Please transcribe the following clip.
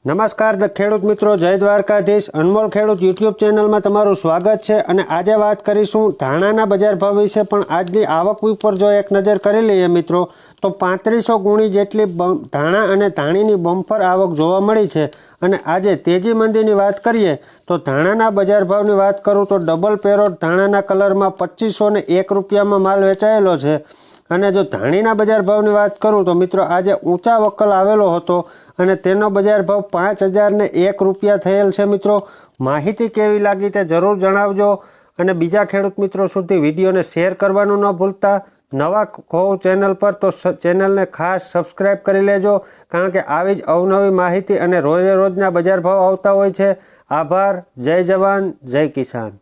નમસ્કાર ખેડૂત મિત્રો, જય દ્વારકાધીશ. અનમોલ ખેડૂત યુટ્યુબ ચેનલમાં તમારું સ્વાગત છે. અને આજે વાત કરીશું ધાણાના બજાર ભાવ વિશે. પણ આજની આવક ઉપર જો એક નજર કરી લઈએ મિત્રો, તો 3500 ગુણી જેટલી ધાણા અને ધાણીની બમ્પર આવક જોવા મળી છે. અને આજે તેજી મંદીની વાત કરીએ તો ધાણાના બજાર ભાવની વાત કરું તો ડબલ પેરોટ ધાણાના કલરમાં 2501 રૂપિયામાં માલ વેચાયેલો છે. અને જો ધાણીના બજાર ભાવની વાત કરું તો મિત્રો આજે ઊંચા વકલ આવેલો હતો અને તેનો બજાર ભાવ 5001 રૂપિયા થયેલ છે. મિત્રો માહિતી કેવી લાગી તે જરૂર જણાવજો અને બીજા ખેડૂત મિત્રો સુધી વિડીયોને શેર કરવાનું ન ભૂલતા. નવા હોવ ચેનલ પર તો ચેનલને ખાસ સબસ્ક્રાઈબ કરી લેજો, કારણ કે આવી જ અવનવી માહિતી અને રોજે રોજના બજાર ભાવ આવતા હોય છે. આભાર. જય જવાન, જય કિસાન.